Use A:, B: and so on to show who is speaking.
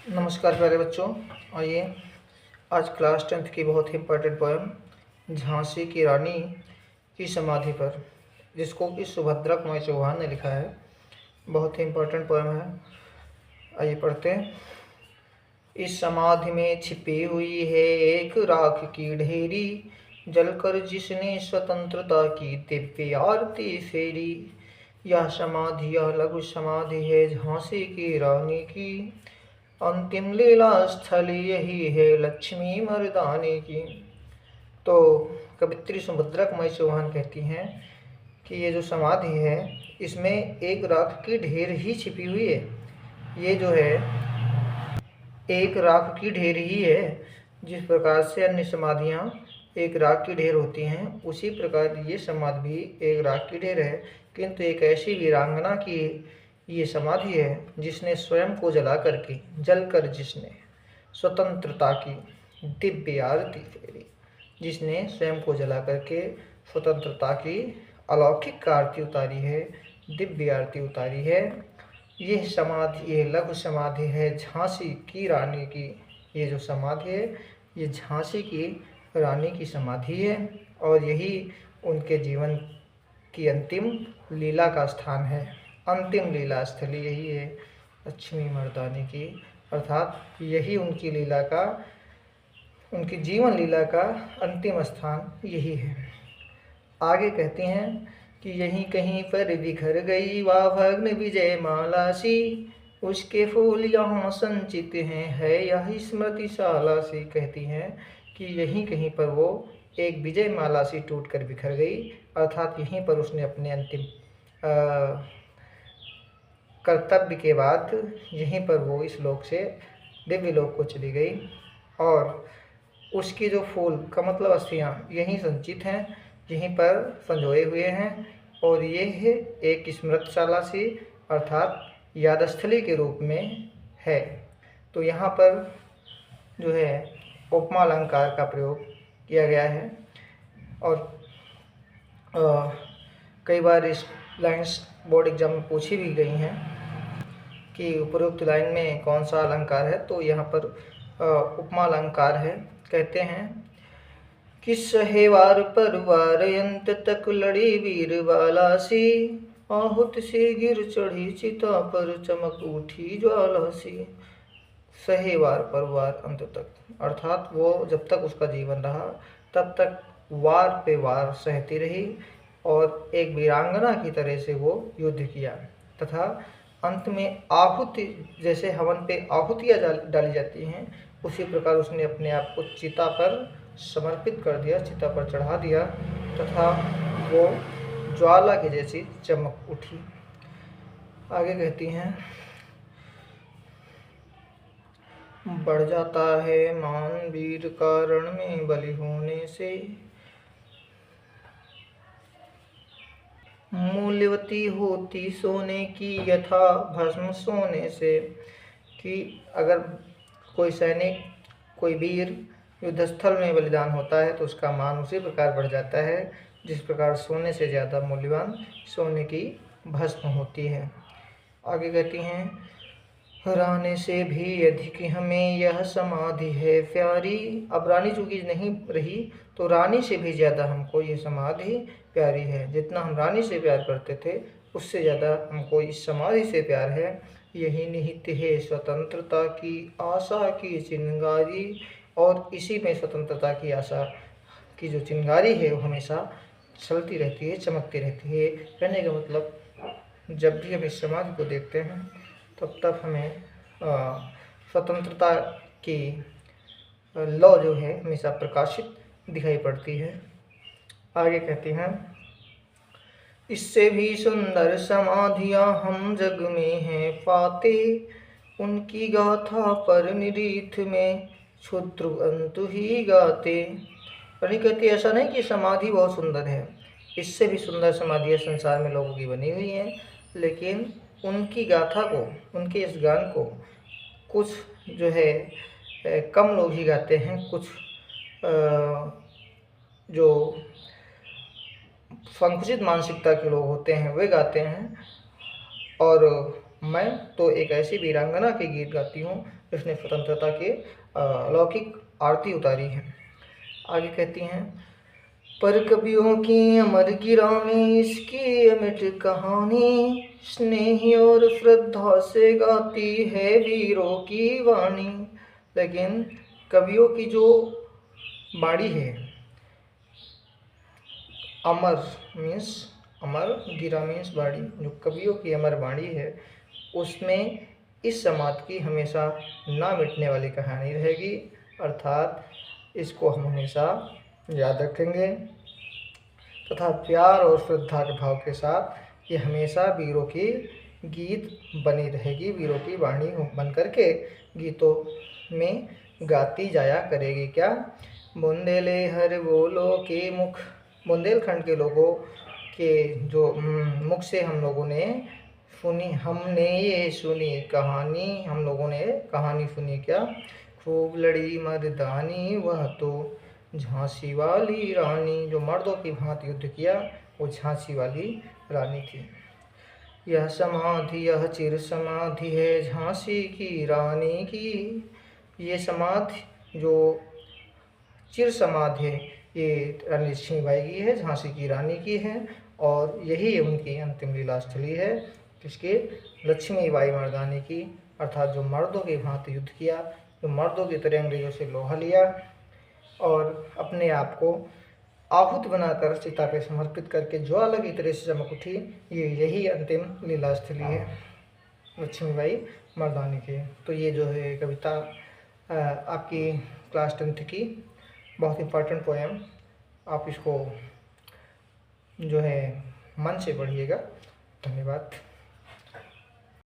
A: नमस्कार प्यारे बच्चों। आइए आज क्लास 10th की बहुत ही इम्पोर्टेंट पोएम झांसी की रानी की समाधि पर, जिसको कि सुभद्रा कुमारी चौहान ने लिखा है। बहुत ही इम्पोर्टेंट पोएम है। आइए पढ़ते हैं। इस समाधि में छिपी हुई है एक राख की ढेरी, जलकर जिसने स्वतंत्रता की दिव्य आरती फेरी। यह समाधि यह लघु समाधि है झांसी की रानी की, अंतिम लीला स्थल यही है लक्ष्मी मर्दानी की। तो कवित्री सुभद्रा कुमारी चौहान कहती हैं कि ये जो समाधि है इसमें एक राख की ढेर ही छिपी हुई है। ये जो है एक राख की ढेर ही है। जिस प्रकार से अन्य समाधियाँ एक राख की ढेर होती हैं, उसी प्रकार ये समाधि भी एक राख की ढेर है, किंतु एक ऐसी वीरांगना की ये समाधि है जिसने स्वयं को जलकर जिसने स्वतंत्रता की दिव्य आरती फेरी। जिसने स्वयं को जला करके स्वतंत्रता की अलौकिक आरती उतारी है, दिव्य आरती उतारी है। यह समाधि ये लघु समाधि है झांसी की रानी की। ये जो समाधि है ये झांसी की रानी की समाधि है और यही उनके जीवन की अंतिम लीला का स्थान है। अंतिम लीला स्थली यही है लक्ष्मी मर्दानी की, अर्थात यही उनकी लीला का, उनकी जीवन लीला का अंतिम स्थान यही है। आगे कहते हैं कि यहीं कहीं पर बिखर गई वह भग्न विजय माला सी, उसके फूल यहाँ संचित हैं है यह स्मृतिशाला सी। कहती हैं कि यहीं कहीं पर वो एक विजय माला सी टूटकर बिखर गई, अर्थात यहीं पर उसने अपने अंतिम कर्तव्य के बाद यहीं पर वो इस लोक से दिव्य लोक को चली गई। और उसके जो फूल का मतलब अस्थियाँ यहीं संचित हैं, यहीं पर संजोए हुए हैं, और ये है एक स्मृतशाला सी अर्थात यादस्थली के रूप में है। तो यहाँ पर जो है उपमा अलंकार का प्रयोग किया गया है और कई बार इस लाइन्स बोर्ड एग्जाम में पूछी भी गई हैं कि उपरोक्त लाइन में कौन सा अलंकार है। तो यहाँ पर उपमा अलंकार है। कहते हैं कि सहेवार परवार अंत तक लड़ी वीर बाला सी, आहुत से गिर चढ़ी चिता पर चमक उठी ज्वाला सी। सहेवार परवार अंत तक, अर्थात वो जब तक उसका जीवन रहा तब तक वार पे वार सहती रही और एक वीरांगना की तरह से वो युद्ध किया, तथा अंत में आहुति, जैसे हवन पे आहुतियाँ डाली जाती हैं, उसी प्रकार उसने अपने आप को चिता पर समर्पित कर दिया, चिता पर चढ़ा दिया, तथा वो ज्वाला की जैसी चमक उठी। आगे कहती हैं, बढ़ जाता है मान वीर का रण में बलि होने से, मूल्यवती होती सोने की यथा भस्म सोने से। कि अगर कोई सैनिक, कोई वीर युद्धस्थल में बलिदान होता है तो उसका मान उसी प्रकार बढ़ जाता है जिस प्रकार सोने से ज़्यादा मूल्यवान सोने की भस्म होती है। आगे कहती हैं, रानी से भी अधिक हमें यह समाधि है प्यारी। अब रानी चूंकि नहीं रही तो रानी से भी ज़्यादा हमको ये समाधि प्यारी है। जितना हम रानी से प्यार करते थे उससे ज़्यादा हमको इस समाधि से प्यार है। यही निहित है स्वतंत्रता की आशा की चिंगारी, और इसी में स्वतंत्रता की आशा की जो चिंगारी है वो हमेशा चलती रहती है, चमकती रहती है। कहने का मतलब जब भी हम इस समाधि को देखते हैं तब हमें स्वतंत्रता की लौ जो है हमेशा प्रकाशित दिखाई पड़ती है। आगे कहती हैं, इससे भी सुंदर समाधियाँ हम जग में हैं पाते, उनकी गाथा पर निरीथ में क्षुद्र अंतु ही गाते। रानी कहती है, ऐसा नहीं कि समाधि बहुत सुंदर है, इससे भी सुंदर समाधियाँ संसार में लोगों की बनी हुई हैं, लेकिन उनकी गाथा को, उनके इस गान को कुछ जो है कम लोग ही गाते हैं। कुछ जो संकुचित मानसिकता के लोग होते हैं वे गाते हैं, और मैं तो एक ऐसी वीरांगना के गीत गाती हूँ जिसने स्वतंत्रता के अलौकिक आरती उतारी है। आगे कहती हैं, पर कवियों की अमर गिरा में इसकी अमिट कहानी, स्नेही और श्रद्धा से गाती है वीरों की वाणी। लेकिन कवियों की जो बाणी है, अमर मीन्स अमर, गिरा मीन्स बाणी, जो कवियों की अमर बाणी है उसमें इस समाज की हमेशा ना मिटने वाली कहानी रहेगी। अर्थात इसको हम हमेशा याद रखेंगे तथा प्यार और श्रद्धा के भाव के साथ ये हमेशा वीरों की गीत बनी रहेगी, वीरों की वाणी बन करके गीतों में गाती जाया करेगी। क्या? बुंदेले हर बोलो के मुख, बुंदेलखंड के लोगों के जो मुख से हम लोगों ने सुनी, हमने ये सुनी कहानी, हम लोगों ने कहानी सुनी। क्या? खूब लड़ी मर्दानी वह तो झांसी वाली रानी, जो मर्दों की भांति युद्ध किया वो झांसी वाली रानी थी। यह समाधि यह चिर समाधि है झांसी की रानी की, ये समाधि जो चिर समाधि है ये रानी लक्ष्मीबाई की है, झांसी की रानी की है, और यही उनकी अंतिम लीला स्थली है। किसके? लक्ष्मीबाई मर्दानी की, अर्थात जो मर्दों की भांति युद्ध किया, जो मर्दों की तरह अंग्रेजों से लोहा लिया और अपने आप को आहुत बनाकर सीता पे समर्पित करके ज्वाला की तरह से चमक उठी, ये यही अंतिम लीला स्थली है लक्ष्मीबाई मर्दानी की। तो ये जो है कविता आपकी क्लास 10th की बहुत इम्पोर्टेंट पोएम, आप इसको जो है मन से पढ़िएगा। धन्यवाद।